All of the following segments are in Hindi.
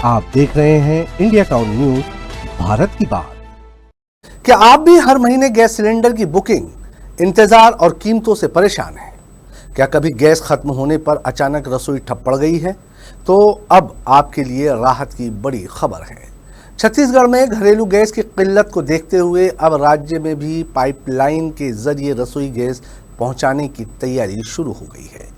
आप देख रहे हैं इंडिया टाउन न्यूज, भारत की बात। क्या आप भी हर महीने गैस सिलेंडर की बुकिंग, इंतजार और कीमतों से परेशान हैं? क्या कभी गैस खत्म होने पर अचानक रसोई ठप पड़ गई है? तो अब आपके लिए राहत की बड़ी खबर है। छत्तीसगढ़ में घरेलू गैस की किल्लत को देखते हुए अब राज्य में भी पाइपलाइन के जरिए रसोई गैस पहुंचाने की तैयारी शुरू हो गई है।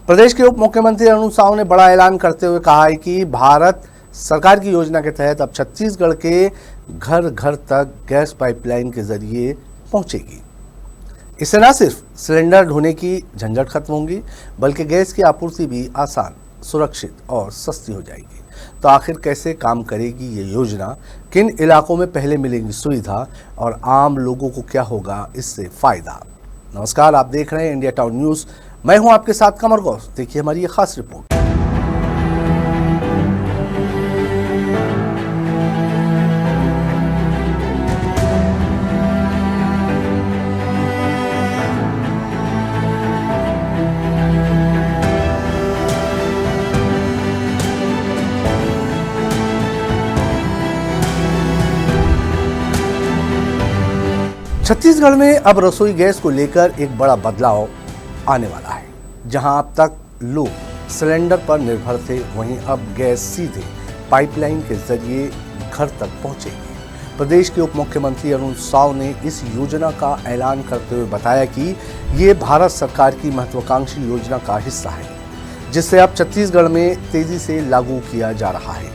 प्रदेश के उप मुख्यमंत्री अरुण साव ने बड़ा ऐलान करते हुए कहा है कि भारत सरकार की योजना के तहत अब छत्तीसगढ़ के घर घर तक गैस पाइपलाइन के जरिए पहुंचेगी। इससे न सिर्फ सिलेंडर ढोने की झंझट खत्म होगी, बल्कि गैस की आपूर्ति भी आसान, सुरक्षित और सस्ती हो जाएगी। तो आखिर कैसे काम करेगी ये योजना, किन इलाकों में पहले मिलेगी सुविधा और आम लोगों को क्या होगा इससे फायदा? नमस्कार, आप देख रहे हैं इंडिया टाउन न्यूज। मैं हूं आपके साथ कमर गौर। देखिए हमारी ये खास रिपोर्ट। छत्तीसगढ़ में अब रसोई गैस को लेकर एक बड़ा बदलाव आने वाला है। जहां अब तक लोग सिलेंडर पर निर्भर थे, वहीं अब गैस सीधे पाइपलाइन के जरिए घर तक पहुंचेगी। प्रदेश के उप मुख्यमंत्री अरुण साव ने इस योजना का ऐलान करते हुए बताया कि ये भारत सरकार की महत्वाकांक्षी योजना का हिस्सा है, जिसे अब छत्तीसगढ़ में तेजी से लागू किया जा रहा है।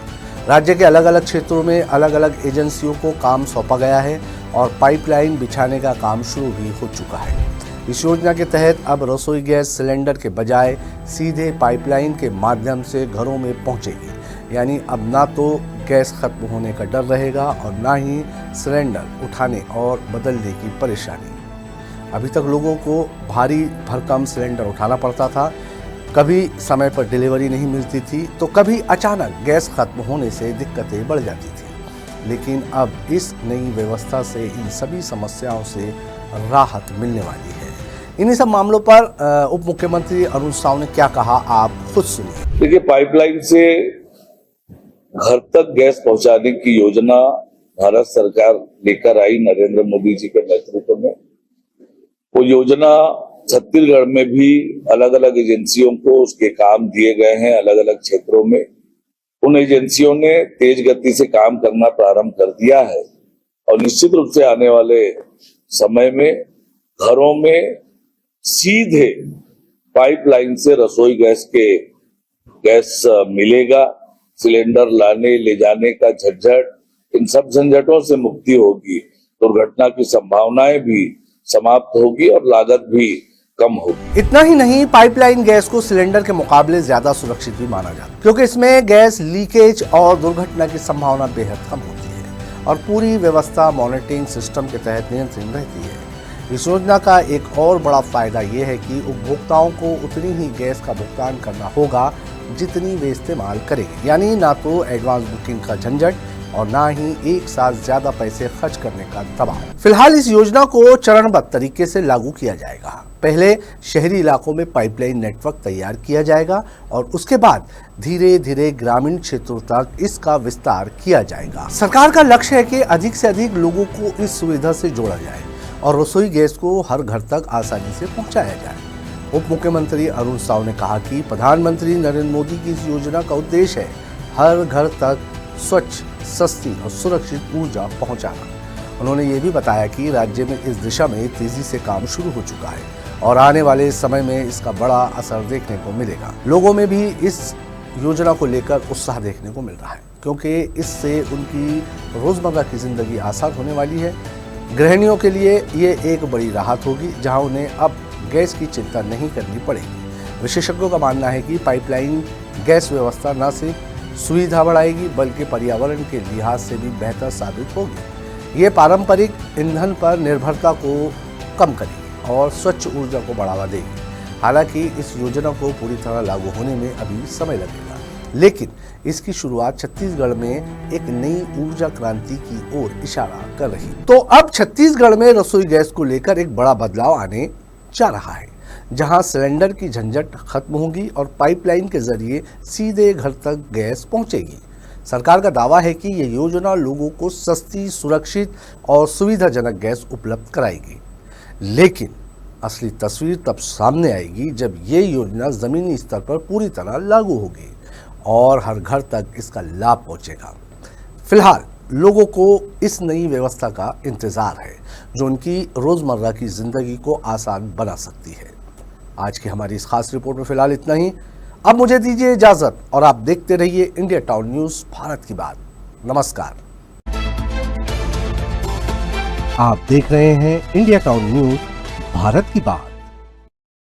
राज्य के अलग अलग क्षेत्रों में अलग अलग एजेंसियों को काम सौंपा गया है और पाइपलाइन बिछाने का काम शुरू भी हो चुका है। इस योजना के तहत अब रसोई गैस सिलेंडर के बजाय सीधे पाइपलाइन के माध्यम से घरों में पहुंचेगी। यानी अब ना तो गैस खत्म होने का डर रहेगा और ना ही सिलेंडर उठाने और बदलने की परेशानी। अभी तक लोगों को भारी भरकम सिलेंडर उठाना पड़ता था, कभी समय पर डिलीवरी नहीं मिलती थी, तो कभी अचानक गैस खत्म होने से दिक्कतें बढ़ जाती थी। लेकिन अब इस नई व्यवस्था से इन सभी समस्याओं से राहत मिलने वाली है। इन्हीं सब मामलों पर उप मुख्यमंत्री अरुण साव ने क्या कहा, आप खुद सुनिए। देखिए, पाइपलाइन से घर तक गैस पहुंचाने की योजना भारत सरकार लेकर आई नरेंद्र मोदी जी के नेतृत्व में। वो योजना छत्तीसगढ़ में भी अलग अलग एजेंसियों को उसके काम दिए गए हैं अलग अलग क्षेत्रों में। उन एजेंसियों ने तेज गति से काम करना प्रारंभ कर दिया है और निश्चित रूप से आने वाले समय में घरों में सीधे पाइपलाइन से रसोई गैस मिलेगा। सिलेंडर लाने ले जाने का झंझट, इन सब झंझटों से मुक्ति होगी, दुर्घटना की संभावनाएं भी समाप्त होगी और लागत भी कम होगी। इतना ही नहीं, पाइपलाइन गैस को सिलेंडर के मुकाबले ज्यादा सुरक्षित भी माना जाता है, क्योंकि इसमें गैस लीकेज और दुर्घटना की संभावना बेहद कम होती है और पूरी व्यवस्था मॉनिटरिंग सिस्टम के तहत नियंत्रित रहती है। इस योजना का एक और बड़ा फायदा ये है कि उपभोक्ताओं को उतनी ही गैस का भुगतान करना होगा जितनी वे इस्तेमाल करेंगे। यानी ना तो एडवांस बुकिंग का झंझट और ना ही एक साथ ज्यादा पैसे खर्च करने का दबाव। फिलहाल इस योजना को चरणबद्ध तरीके से लागू किया जाएगा। पहले शहरी इलाकों में पाइपलाइन नेटवर्क तैयार किया जाएगा और उसके बाद धीरे धीरे ग्रामीण क्षेत्रों तक इसका विस्तार किया जाएगा। सरकार का लक्ष्य है कि अधिक से अधिक लोगों को इस सुविधा से जोड़ा जाए और रसोई गैस को हर घर तक आसानी से पहुंचाया जाए। उप मुख्यमंत्री अरुण साव ने कहा कि प्रधानमंत्री नरेंद्र मोदी की इस योजना का उद्देश्य है हर घर तक स्वच्छ, सस्ती और सुरक्षित ऊर्जा पहुंचाना। उन्होंने ये भी बताया कि राज्य में इस दिशा में तेजी से काम शुरू हो चुका है और आने वाले समय में इसका बड़ा असर देखने को मिलेगा। लोगों में भी इस योजना को लेकर उत्साह देखने को मिल रहा है, क्योंकि इससे उनकी रोजमर्रा की जिंदगी आसान होने वाली है। गृहिणियों के लिए ये एक बड़ी राहत होगी, जहां उन्हें अब गैस की चिंता नहीं करनी पड़ेगी। विशेषज्ञों का मानना है कि पाइपलाइन गैस व्यवस्था न सिर्फ सुविधा बढ़ाएगी, बल्कि पर्यावरण के लिहाज से भी बेहतर साबित होगी। ये पारंपरिक ईंधन पर निर्भरता को कम करेगी और स्वच्छ ऊर्जा को बढ़ावा देगी। हालांकि इस योजना को पूरी तरह लागू होने में अभी समय लगेगा, लेकिन इसकी शुरुआत छत्तीसगढ़ में एक नई ऊर्जा क्रांति की ओर इशारा कर रही। तो अब छत्तीसगढ़ में रसोई गैस को लेकर एक बड़ा बदलाव आने जा रहा है, जहां सिलेंडर की झंझट खत्म होगी और पाइपलाइन के जरिए सीधे घर तक गैस पहुंचेगी। सरकार का दावा है कि ये योजना लोगों को सस्ती, सुरक्षित और सुविधाजनक गैस उपलब्ध कराएगी। लेकिन असली तस्वीर तब सामने आएगी जब ये योजना जमीनी स्तर पर पूरी तरह लागू होगी और हर घर तक इसका लाभ पहुंचेगा। फिलहाल लोगों को इस नई व्यवस्था का इंतजार है जो उनकी रोजमर्रा की जिंदगी को आसान बना सकती है। आज की हमारी इस खास रिपोर्ट में फिलहाल इतना ही। अब मुझे दीजिए इजाजत और आप देखते रहिए इंडिया टाउन न्यूज भारत की बात। नमस्कार। आप देख रहे हैं इंडिया टाउन न्यूज भारत की बात।